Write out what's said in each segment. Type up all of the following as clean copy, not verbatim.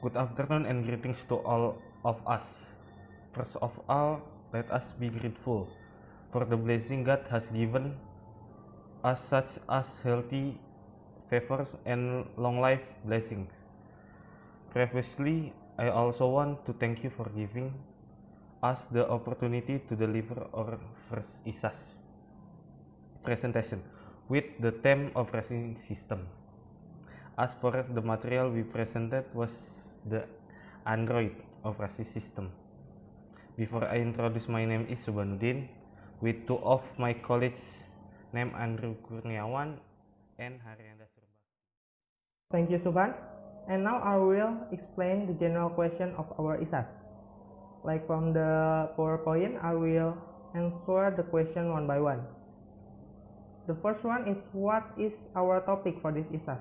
Good afternoon and greetings to all of us. First of all, let us be grateful for the blessing God has given us, such as healthy favors and long life blessings. Previously, I also want to thank you for giving us the opportunity to deliver our first ISAS presentation with the theme operating system. As for the material we presented was the Android operating system. Before I introduce, my name is Subhanuddin, with two of my colleagues named Andrew Kurniawan and Haryanda Surba. Thank you, Subhan. And now I will explain the general question of our ISAS. Like from the PowerPoint, I will answer the question one by one. The first one is, what is our topic for this ISAS?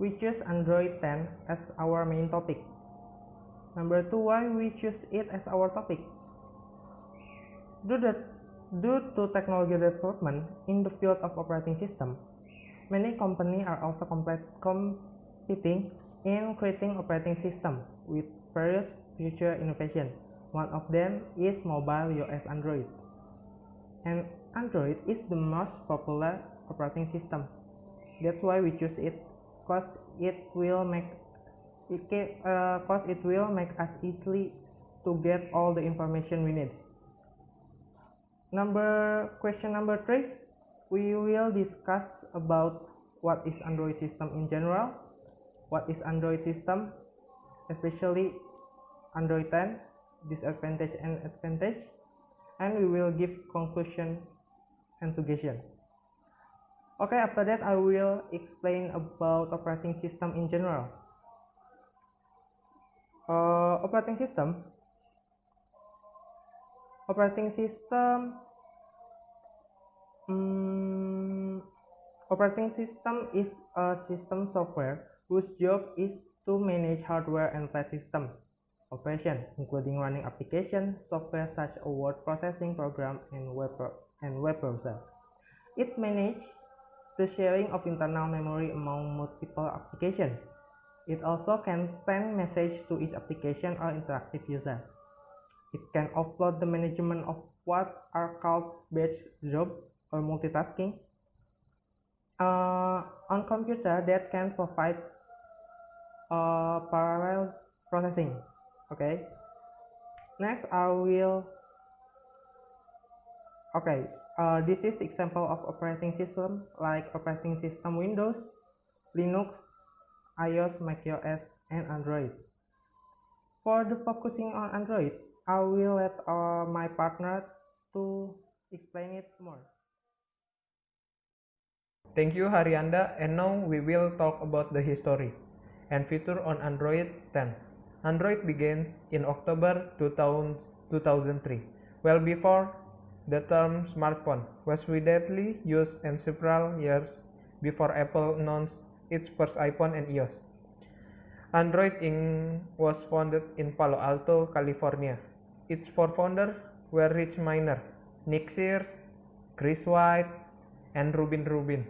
We choose Android 10 as our main topic. Number 2, why we choose it as our topic? Due to technology development in the field of operating system, many companies are also competing in creating operating system with various future innovation. One of them is mobile iOS Android. And Android is the most popular operating system. That's why we choose it, because it will make us easily to get all the information we need. Question number 3, we will discuss about what is Android system in general, what is Android system, especially Android 10, disadvantage and advantage, and we will give conclusion and suggestion. Okay, after that I will explain about operating system in general. Operating system is a system software whose job is to manage hardware and file system operation, including running application software such as word processing program and web browser. It manages the sharing of internal memory among multiple applications. It also can send messages to each application or interactive user. It can offload the management of what are called batch job or multitasking on computer that can provide parallel processing. Okay. Next, this is the example of operating system like operating system Windows, Linux, iOS, macOS, and Android. For the focusing on Android, I will let my partner to explain it more. Thank you, Haryanda, and now we will talk about the history and feature on Android 10. Android begins in October 2003, well before the term smartphone was widely used and several years before Apple announced its first iPhone and iOS. Android Inc. was founded in Palo Alto, California. Its four founders were Rich Miner, Nick Sears, Chris White, and Rubin Rubin.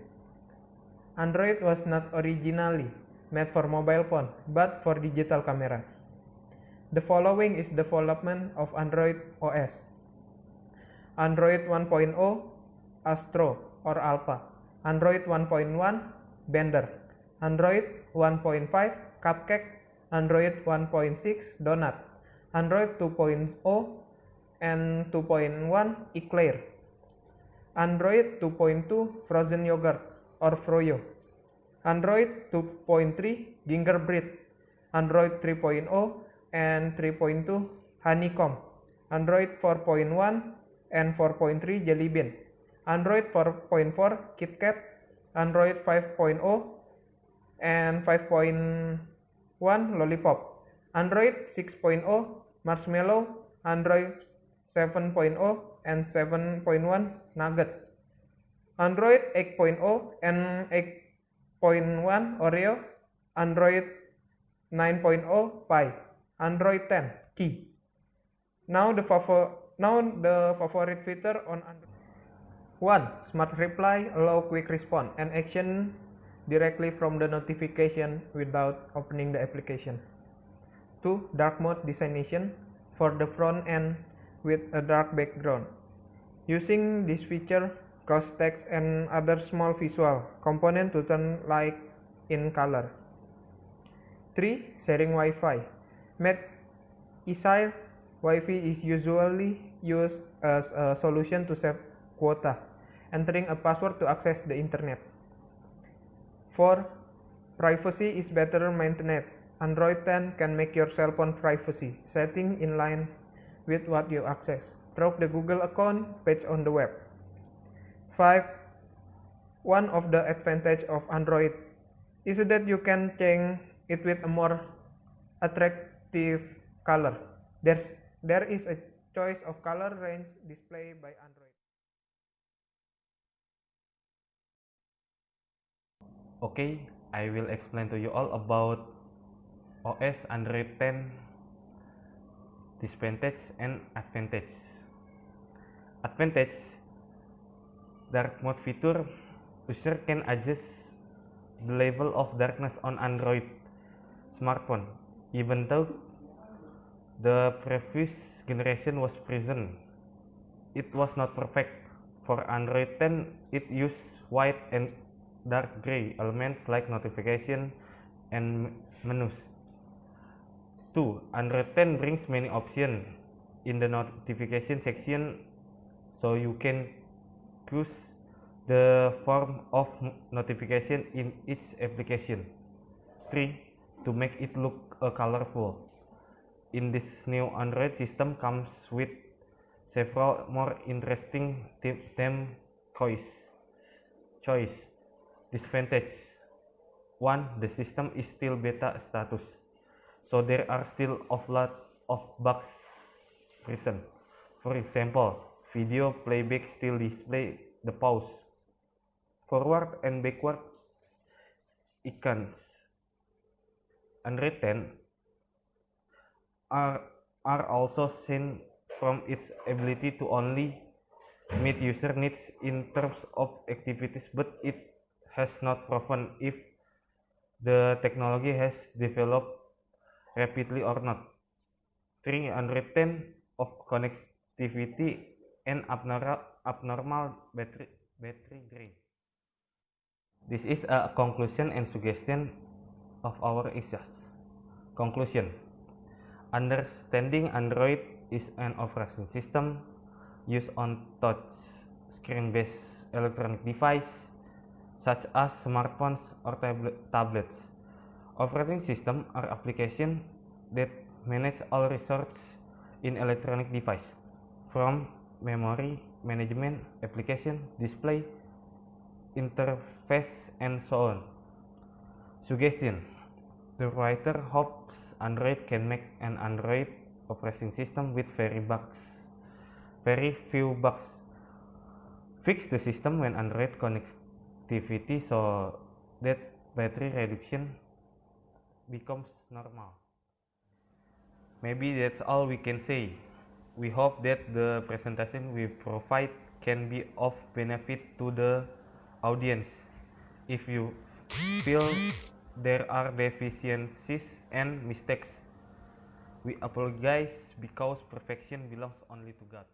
Android was not originally made for mobile phone, but for digital camera. The following is development of Android OS. Android 1.0 Astro or Alpha, Android 1.1 Bender, Android 1.5 Cupcake, Android 1.6 Donut, Android 2.0 and 2.1 Eclair, Android 2.2 Frozen Yogurt or Froyo, Android 2.3 Gingerbread, Android 3.0 and 3.2 Honeycomb, Android 4.1 and 4.3 Jelly Bean, Android 4.4 KitKat, Android 5.0 and 5.1 Lollipop, Android 6.0 Marshmallow, Android 7.0 and 7.1 Nugget, Android 8.0 and 8.1 Oreo, Android 9.0 Pie, Android 10 Key. Now the favorite feature on Android. 1. Smart Reply allow quick response and action directly from the notification without opening the application. 2. Dark mode designation for the front end with a dark background. Using this feature causes text and other small visual components to turn light in color. 3. Sharing Wi-Fi. Met eShare Wi-Fi is usually used as a solution to save quota, entering a password to access the internet. 4. Privacy is better maintained. Android 10 can make your cell phone privacy setting in line with what you access through the Google account page on the web. 5. One of the advantages of Android is that you can change it with a more attractive color. There is a choice of color range displayed by Android. Okay, I will explain to you all about OS Android 10 disadvantage and advantage. Advantage: dark mode feature. User can adjust the level of darkness on Android smartphone, even though the previous generation was present. It was not perfect. For Android 10, it used white and dark gray elements like notification and menus. 2. Android 10 brings many options in the notification section, so you can choose the form of notification in each application. 3. To make it look colorful. In this new Android system comes with several more interesting theme choice. Disadvantage: 1. The system is still beta status, so there are still a lot of bugs present. For example, video playback still display the pause, forward and backward icons. Android 10 are also seen from its ability to only meet user needs in terms of activities, but it has not proven if the technology has developed rapidly or not. 3. Android 10 of connectivity and abnormal battery drain. This is a conclusion and suggestion of our issues. Conclusion: understanding Android is an operating system used on touch screen-based electronic devices such as smartphones or tablets. Operating systems are applications that manage all resources in electronic device, from memory management, application, display, interface, and so on. Suggestion: the writer hopes Android can make an Android operating system with very few bugs. Fix the system when Android connectivity so that battery reduction becomes normal. Maybe that's all we can say. We hope that the presentation we provide can be of benefit to the audience. If you feel there are deficiencies and mistakes, we apologize because perfection belongs only to God.